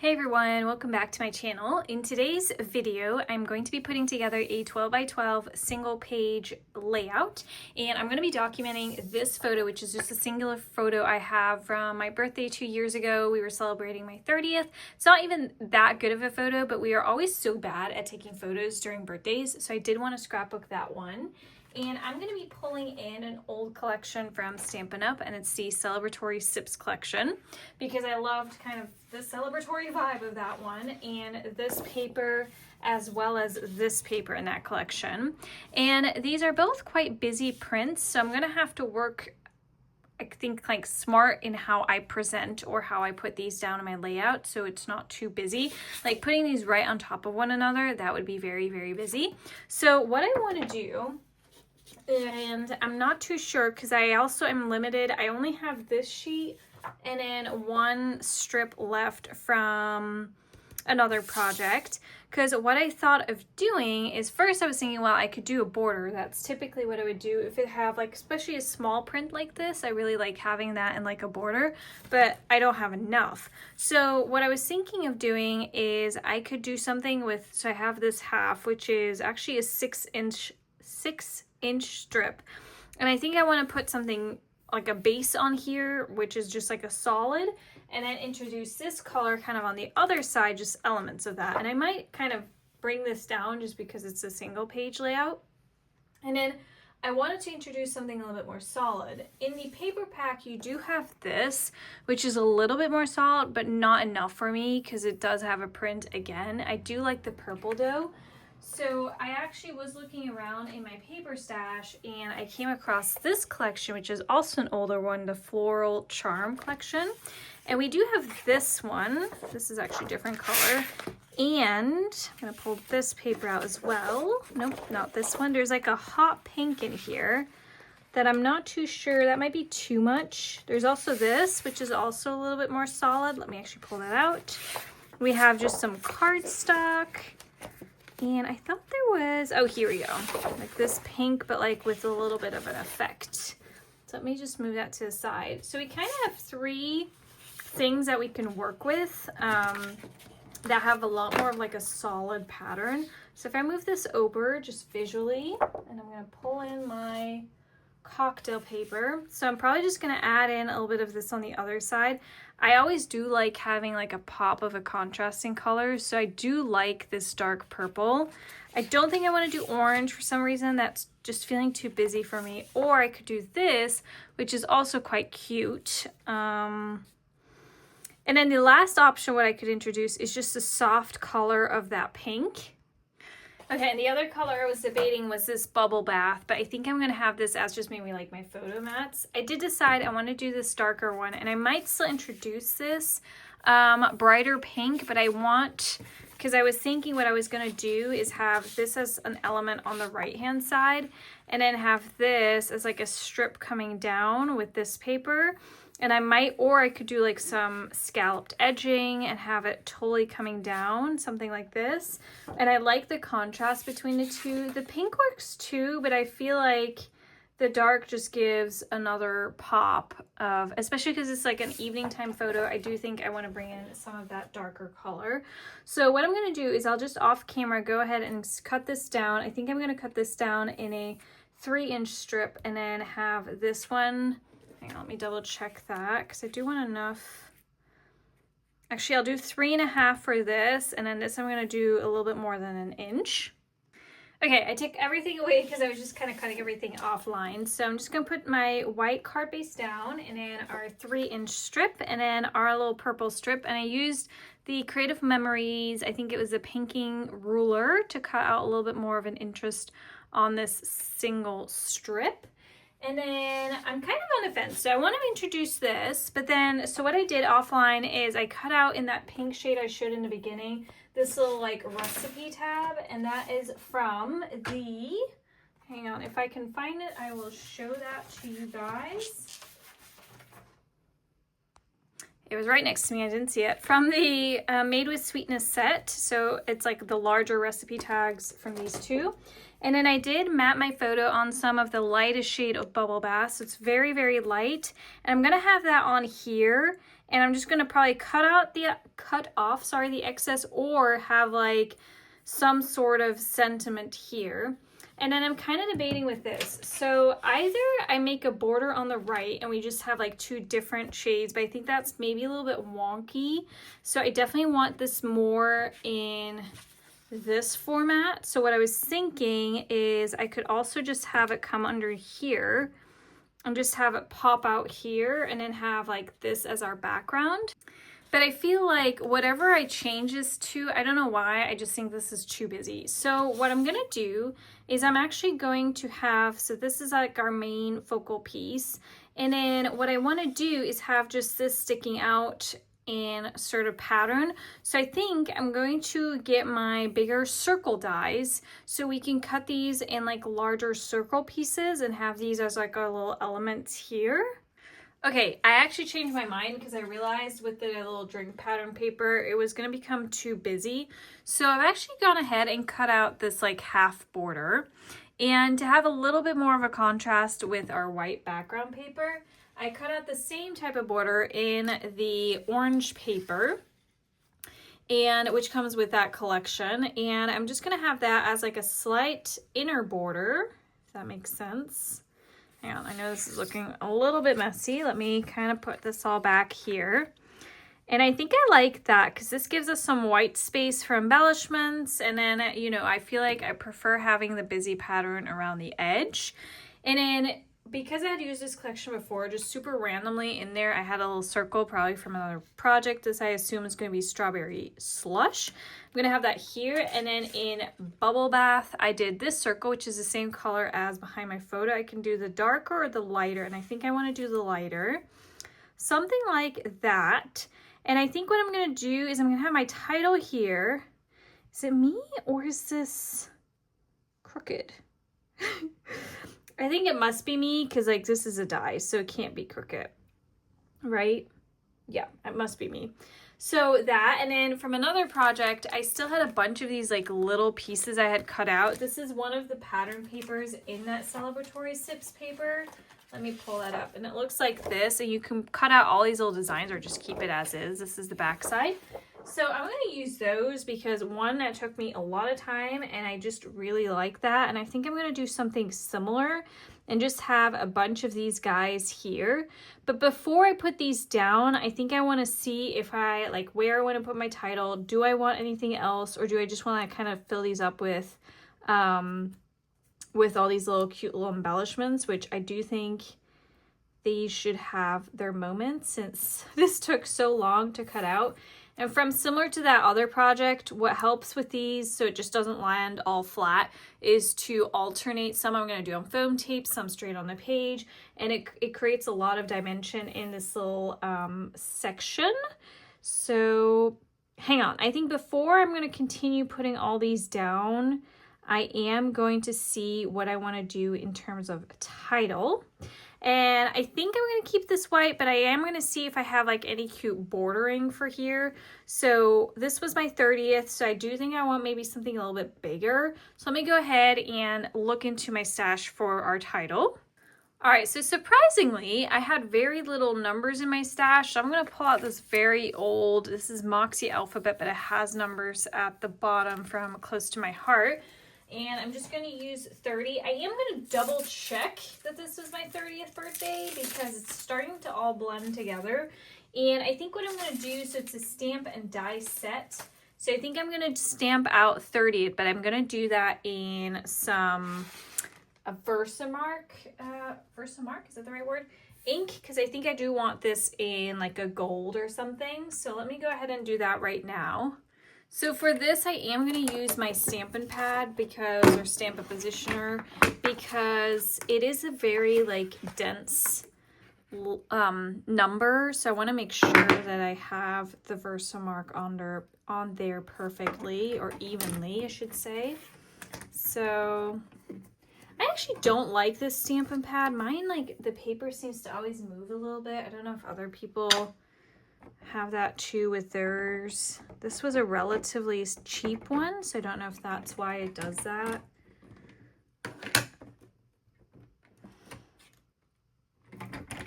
Hey everyone, welcome back to my channel. In today's video, I'm going to be putting together a 12 by 12 single page layout, and I'm going to be documenting this photo, which is just a singular photo I have from my birthday 2 years ago. We were celebrating my 30th. It's not even that good of a photo, but we are always so bad at taking photos during birthdays, so I did want to scrapbook that one. And I'm going to be pulling in an old collection from Stampin Up, and it's the Celebratory Sips collection because I loved kind of the celebratory vibe of that one, and this paper as well as this paper in that collection. And these are both quite busy prints, so I'm going to have to work, I think, like smart in how I present or how I put these down in my layout so it's not too busy. Like putting these right on top of one another, that would be very, very busy. So what I want to do, and I'm not too sure because I also am limited. I only have this sheet and then one strip left from another project, because what I thought of doing is, first I was thinking, well, I could do a border. That's typically what I would do if it have, like, especially a small print like this. I really like having that in like a border, but I don't have enough. So what I was thinking of doing is I could do something with, so I have this half, which is actually a 6-inch strip, and I think I want to put something like a base on here, which is just like a solid, and then introduce this color kind of on the other side, just elements of that. And I might kind of bring this down just because it's a single page layout. And then I wanted to introduce something a little bit more solid. In the paper pack, you do have this, which is a little bit more solid, but not enough for me because it does have a print again. I do like the purple dough. So I actually was looking around in my paper stash and I came across this collection, which is also an older one, the Floral Charm collection. And we do have this one. This is actually a different color. And I'm gonna pull this paper out as well. Nope, not this one. There's like a hot pink in here that I'm not too sure. That might be too much. There's also this, which is also a little bit more solid. Let me actually pull that out. We have just some cardstock. And I thought there was, oh, here we go. Like this pink, but like with a little bit of an effect. So let me just move that to the side. So we kind of have three things that we can work with that have a lot more of like a solid pattern. So if I move this over just visually, and I'm gonna pull in my cocktail paper. So I'm probably just gonna add in a little bit of this on the other side. I always do like having like a pop of a contrasting color, so I do like this dark purple. I don't think I want to do orange for some reason. That's just feeling too busy for me. Or I could do this, which is also quite cute. And then the last option, what I could introduce is just a soft color of that pink. Okay, and the other color I was debating was this bubble bath, but I think I'm gonna have this as just maybe like my photo mats. I did decide I want to do this darker one, and I might still introduce this brighter pink, but I want, because I was thinking what I was gonna do is have this as an element on the right-hand side, and then have this as like a strip coming down with this paper. And I might, or I could do like some scalloped edging and have it totally coming down, something like this. And I like the contrast between the two. The pink works too, but I feel like the dark just gives another pop of, especially because it's like an evening time photo, I do think I want to bring in some of that darker color. So what I'm going to do is I'll just off camera go ahead and cut this down. I think I'm going to cut this down in a 3-inch strip and then have this one. Hang on, let me double check that because I do want enough. Actually, I'll do 3.5 for this, and then this I'm going to do a little bit more than an inch. Okay, I took everything away because I was just kind of cutting everything offline. So I'm just going to put my white card base down, and then our 3-inch strip, and then our little purple strip. And I used the Creative Memories, I think it was a pinking ruler, to cut out a little bit more of an interest on this single strip. And then I'm kind of on the fence. So I want to introduce this, but then, so what I did offline is I cut out in that pink shade I showed in the beginning, this little like recipe tab, and that is from the, hang on, if I can find it, I will show that to you guys. It was right next to me, I didn't see it. From the Made with Sweetness set. So it's like the larger recipe tags from these two. And then I did map my photo on some of the lightest shade of Bubble Bath. So it's very, very light. And I'm gonna have that on here. And I'm just gonna probably cut off the excess, or have like some sort of sentiment here. And then I'm kind of debating with this. So either I make a border on the right and we just have like two different shades, but I think that's maybe a little bit wonky. So I definitely want this more in this format. So what I was thinking is I could also just have it come under here and just have it pop out here and then have like this as our background. But I feel like whatever I change this to, I don't know why, I just think this is too busy. So what I'm gonna do is I'm actually going to have, so this is like our main focal piece. And then what I wanna do is have just this sticking out in sort of pattern. So I think I'm going to get my bigger circle dies so we can cut these in like larger circle pieces and have these as like our little elements here. Okay, I actually changed my mind because I realized with the little drink pattern paper, it was going to become too busy. So I've actually gone ahead and cut out this like half border. And to have a little bit more of a contrast with our white background paper, I cut out the same type of border in the orange paper, and which comes with that collection. And I'm just going to have that as like a slight inner border, if that makes sense. Hang on, I know this is looking a little bit messy. Let me kind of put this all back here. And I think I like that because this gives us some white space for embellishments. And then, you know, I feel like I prefer having the busy pattern around the edge. And then because I had used this collection before, just super randomly in there, I had a little circle probably from another project. This I assume is going to be strawberry slush. I'm going to have that here. And then in Bubble Bath, I did this circle, which is the same color as behind my photo. I can do the darker or the lighter, and I think I want to do the lighter. Something like that. And I think what I'm going to do is I'm going to have my title here. Is it me or is this crooked? I think it must be me because like this is a die, so it can't be crooked, right? Yeah, it must be me. So that, and then from another project, I still had a bunch of these like little pieces I had cut out. This is one of the pattern papers in that Celebratory Sips paper. Let me pull that up, and it looks like this, and you can cut out all these little designs or just keep it as is. This is the back side. So I'm going to use those because one, that took me a lot of time and I just really like that. And I think I'm going to do something similar and just have a bunch of these guys here. But before I put these down, I think I want to see if I like where I want to put my title. Do I want anything else, or do I just want to kind of fill these up with all these little cute little embellishments, which I do think these should have their moments since this took so long to cut out. And from similar to that other project, what helps with these so it just doesn't land all flat is to alternate. Some I'm going to do on foam tape, some straight on the page, and it creates a lot of dimension in this little section. So hang on, I think before I'm going to continue putting all these down, I am going to see what I want to do in terms of a title. And I think I'm going to keep this white, but I am going to see if I have like any cute bordering for here. So this was my 30th, so I do think I want maybe something a little bit bigger. So let me go ahead and look into my stash for our title. All right, so surprisingly, I had very little numbers in my stash. So I'm going to pull out this very old, this is Moxie alphabet, but it has numbers at the bottom from close to my heart. And I'm just going to use 30. I am going to double check that this was my 30th birthday because it's starting to all blend together. And I think what I'm going to do, so it's a stamp and die set. So I think I'm going to stamp out 30, but I'm going to do that in a Versamark, is that the right word? Ink, because I think I do want this in like a gold or something. So let me go ahead and do that right now. So for this, I am going to use my Stampin' Pad or Stampin' Positioner, because it is a very like dense number. So I want to make sure that I have the Versamark on there perfectly, or evenly, I should say. So I actually don't like this Stampin' Pad. Mine, like the paper seems to always move a little bit. I don't know if other people have that too with theirs. This was a relatively cheap one, so I don't know if that's why it does that.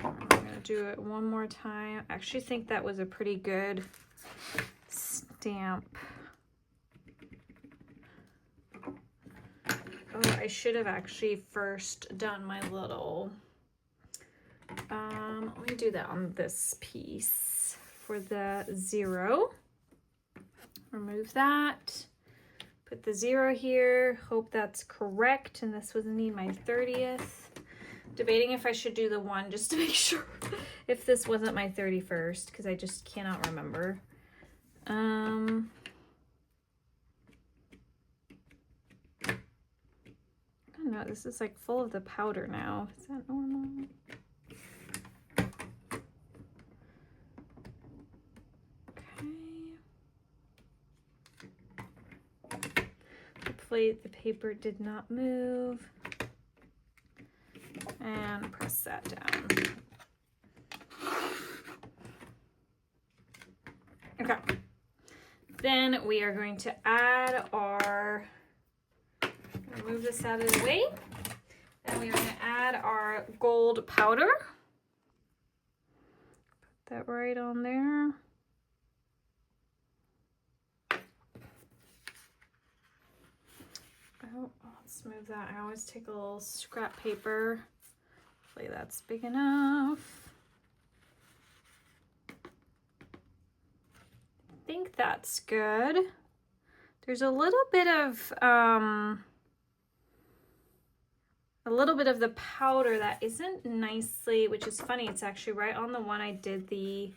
I'm gonna do it one more time. I actually think that was a pretty good stamp. Oh, I should have actually first done my little, let me do that on this piece for the 0. Remove that, put the 0 here, hope that's correct, and this was indeed my 30th. Debating if I should do the 1 just to make sure if this wasn't my 31st, because I just cannot remember. I don't know, this is like full of the powder now. Is that normal? Hopefully the paper did not move. And press that down. Okay. Then we are going to add our, move this out of the way. Then we are going to add our gold powder. Put that right on there. Oh, let's move that. I always take a little scrap paper. Hopefully that's big enough. I think that's good. There's a little bit of the powder that isn't nicely, which is funny. It's actually right on the one I did the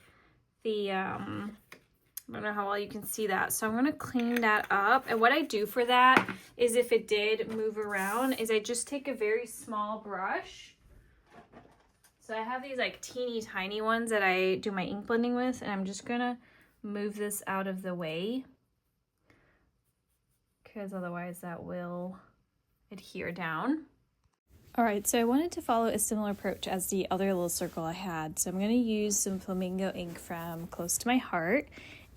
I don't know how well you can see that. So I'm going to clean that up. And what I do for that is, if it did move around, is I just take a very small brush. So I have these like teeny tiny ones that I do my ink blending with, and I'm just going to move this out of the way, because otherwise that will adhere down. All right, so I wanted to follow a similar approach as the other little circle I had. So I'm going to use some flamingo ink from Close to My Heart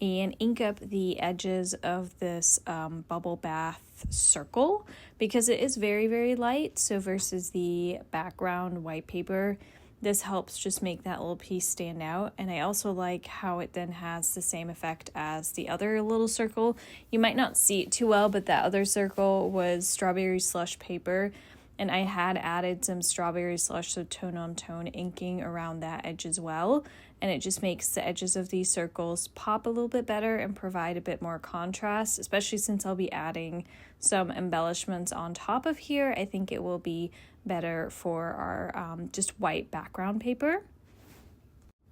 and ink up the edges of this bubble bath circle, because it is very, very light. So versus the background white paper, this helps just make that little piece stand out. And I also like how it then has the same effect as the other little circle. You might not see it too well, but that other circle was strawberry slush paper. And I had added some strawberry slush, so tone on tone inking around that edge as well. And it just makes the edges of these circles pop a little bit better and provide a bit more contrast, especially since I'll be adding some embellishments on top of here. I think it will be better for our just white background paper.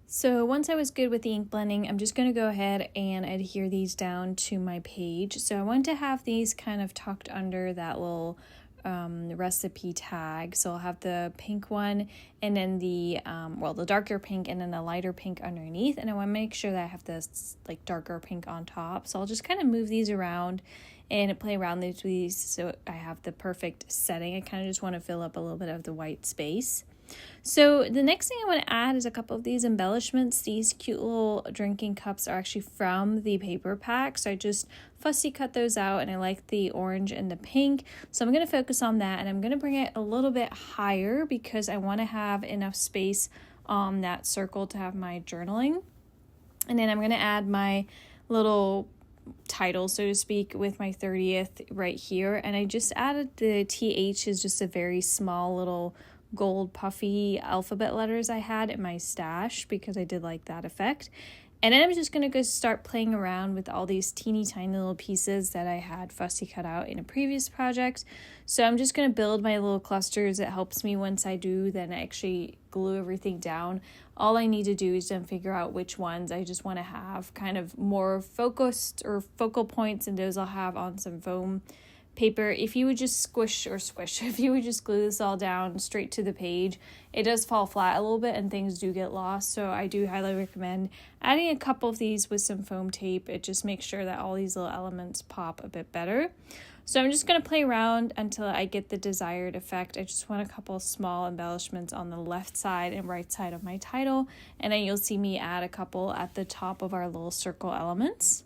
So once I was good with the ink blending, I'm just going to go ahead and adhere these down to my page. So I want to have these kind of tucked under that little recipe tag. So I'll have the pink one, and then the darker pink, and then the lighter pink underneath. And I want to make sure that I have this like darker pink on top. So I'll just kind of move these around and play around with these so I have the perfect setting. I kind of just want to fill up a little bit of the white space. So the next thing I want to add is a couple of these embellishments. These cute little drinking cups are actually from the paper pack, so I just fussy cut those out, and I like the orange and the pink. So I'm going to focus on that, and I'm going to bring it a little bit higher because I want to have enough space on that circle to have my journaling. And then I'm going to add my little title, so to speak, with my 30th right here. And I just added the TH is just a very small little gold puffy alphabet letters I had in my stash because I did like that effect. And then I'm just going to go start playing around with all these teeny tiny little pieces that I had fussy cut out in a previous project. So I'm just going to build my little clusters. It helps me once I do then actually glue everything down. All I need to do is then figure out which ones I just want to have kind of more focused or focal points, and those I'll have on some foam paper. If you would just if you would just glue this all down straight to the page, it does fall flat a little bit and things do get lost. So I do highly recommend adding a couple of these with some foam tape. It just makes sure that all these little elements pop a bit better. So I'm just going to play around until I get the desired effect. I just want a couple small embellishments on the left side and right side of my title, and then you'll see me add a couple at the top of our little circle elements.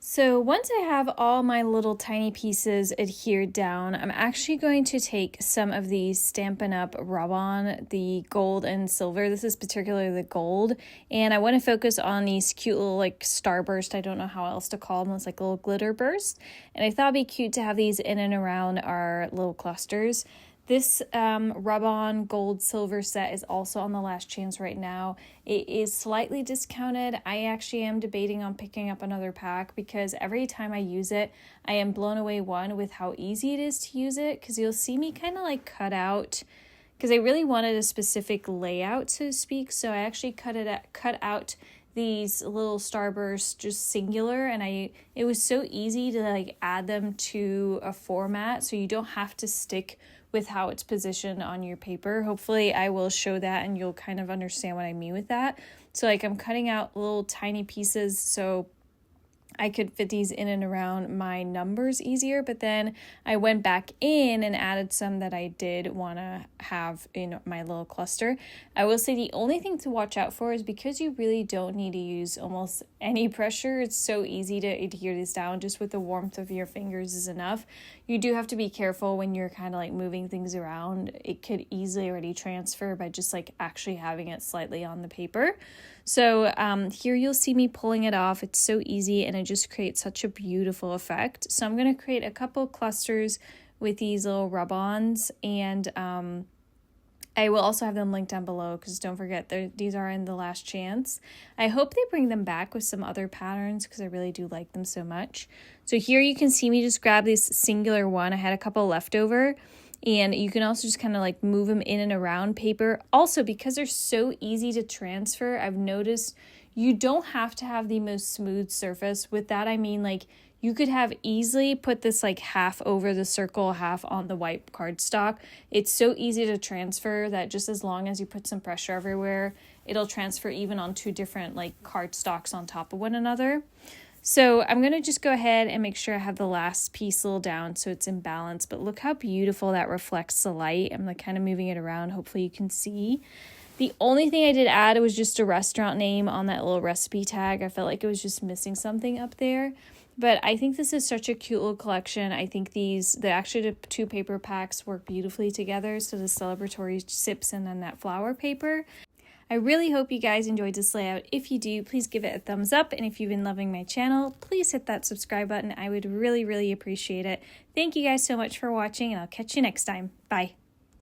So once I have all my little tiny pieces adhered down, I'm actually going to take some of these Stampin' Up rub-on, the gold and silver. This is particularly the gold, and I want to focus on these cute little like starburst. I don't know how else to call them. It's like little glitter burst, and I thought it'd be cute to have these in and around our little clusters. This rub-on gold silver set is also on the last chance right now. It is slightly discounted. I actually am debating on picking up another pack because every time I use it, I am blown away, one, with how easy it is to use it, because you'll see me kind of like cut out, because I really wanted a specific layout, so to speak, so I actually cut out these little starbursts just singular, and it was so easy to like add them to a format, so you don't have to stick with how it's positioned on your paper. Hopefully I will show that and you'll kind of understand what I mean with that. So like I'm cutting out little tiny pieces so I could fit these in and around my numbers easier, but then I went back in and added some that I did want to have in my little cluster. I will say the only thing to watch out for is because you really don't need to use almost any pressure. It's so easy to adhere this down. Just with the warmth of your fingers is enough. You do have to be careful when you're kind of like moving things around. It could easily already transfer by just like actually having it slightly on the paper. So here you'll see me pulling it off. It's so easy and it just creates such a beautiful effect. So I'm going to create a couple clusters with these little rub-ons, and I will also have them linked down below because don't forget these are in the last chance. I hope they bring them back with some other patterns because I really do like them so much. So here you can see me just grab this singular one. I had a couple left over. And you can also just kind of like move them in and around paper. Also, because they're so easy to transfer, I've noticed you don't have to have the most smooth surface. With that, I mean like you could have easily put this like half over the circle, half on the white cardstock. It's so easy to transfer that just as long as you put some pressure everywhere, it'll transfer even on two different like cardstocks on top of one another. So I'm going to just go ahead and make sure I have the last piece a little down so it's in balance. But look how beautiful that reflects the light. I'm like kind of moving it around. Hopefully you can see. The only thing I did add was just a restaurant name on that little recipe tag. I felt like it was just missing something up there. But I think this is such a cute little collection. I think the two paper packs work beautifully together. So the Celebratory Sips and then that flower paper. I really hope you guys enjoyed this layout. If you do, please give it a thumbs up. And if you've been loving my channel, please hit that subscribe button. I would really, really appreciate it. Thank you guys so much for watching, and I'll catch you next time. Bye.